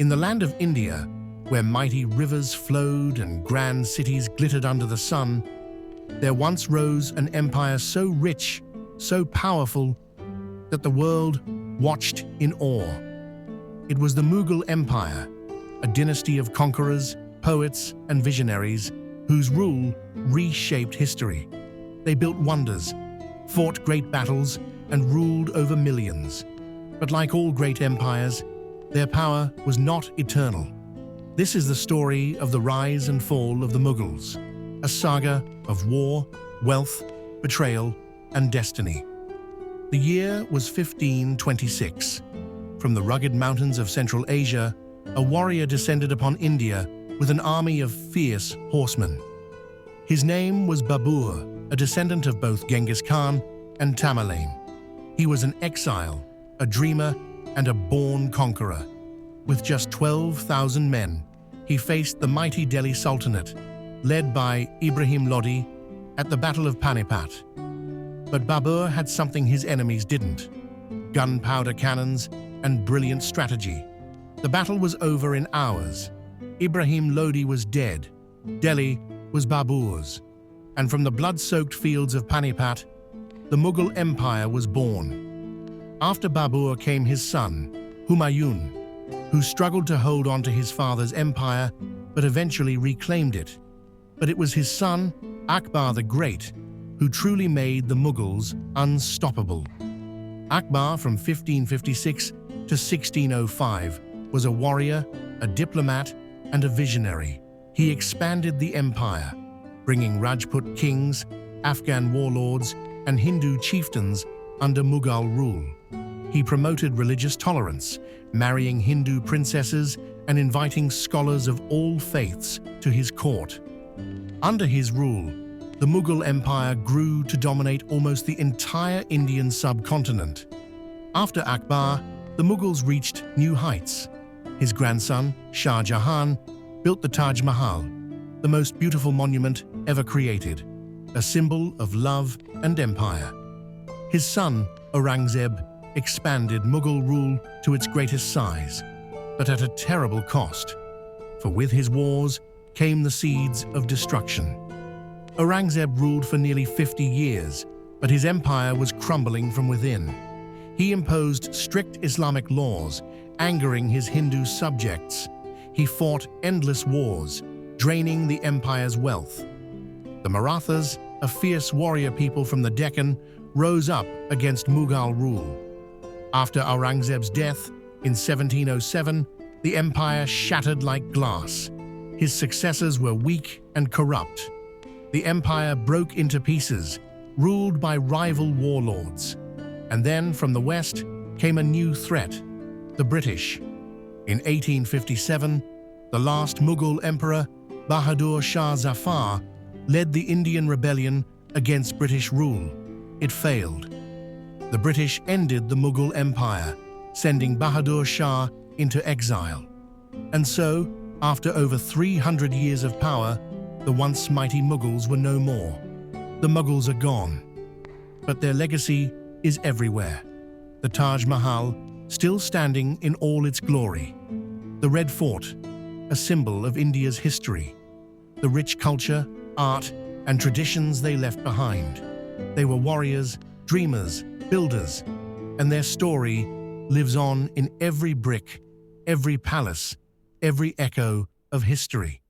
In the land of India, where mighty rivers flowed and grand cities glittered under the sun, there once rose an empire so rich, so powerful, that the world watched in awe. It was the Mughal Empire, a dynasty of conquerors, poets, and visionaries whose rule reshaped history. They built wonders, fought great battles, and ruled over millions. But like all great empires, their power was not eternal. This is the story of the rise and fall of the Mughals, a saga of war, wealth, betrayal, and destiny. The year was 1526. From the rugged mountains of Central Asia, a warrior descended upon India with an army of fierce horsemen. His name was Babur, a descendant of both Genghis Khan and Tamerlane. He was an exile, a dreamer, and a born conqueror. With just 12,000 men, he faced the mighty Delhi Sultanate, led by Ibrahim Lodi, at the Battle of Panipat. But Babur had something his enemies didn't: gunpowder cannons and brilliant strategy. The battle was over in hours. Ibrahim Lodi was dead. Delhi was Babur's. And from the blood-soaked fields of Panipat, the Mughal Empire was born. After Babur came his son, Humayun, who struggled to hold on to his father's empire, but eventually reclaimed it. But it was his son, Akbar the Great, who truly made the Mughals unstoppable. Akbar, from 1556 to 1605, was a warrior, a diplomat, and a visionary. He expanded the empire, bringing Rajput kings, Afghan warlords, and Hindu chieftains under Mughal rule. He promoted religious tolerance, marrying Hindu princesses and inviting scholars of all faiths to his court. Under his rule, the Mughal Empire grew to dominate almost the entire Indian subcontinent. After Akbar, the Mughals reached new heights. His grandson, Shah Jahan, built the Taj Mahal, the most beautiful monument ever created, a symbol of love and empire. His son, Aurangzeb, expanded Mughal rule to its greatest size, but at a terrible cost, for with his wars came the seeds of destruction. Aurangzeb ruled for nearly 50 years, but his empire was crumbling from within. He imposed strict Islamic laws, angering his Hindu subjects. He fought endless wars, draining the empire's wealth. The Marathas, a fierce warrior people from the Deccan, rose up against Mughal rule. After Aurangzeb's death in 1707, the empire shattered like glass. His successors were weak and corrupt. The empire broke into pieces, ruled by rival warlords. And then from the west came a new threat: the British. In 1857, the last Mughal emperor, Bahadur Shah Zafar, led the Indian rebellion against British rule. It failed. The British ended the Mughal Empire, sending Bahadur Shah into exile. And so, after over 300 years of power, the once mighty Mughals were no more. The Mughals are gone. But their legacy is everywhere. The Taj Mahal, still standing in all its glory. The Red Fort, a symbol of India's history. The rich culture, art, and traditions they left behind. They were warriors, dreamers, builders, and their story lives on in every brick, every palace, every echo of history.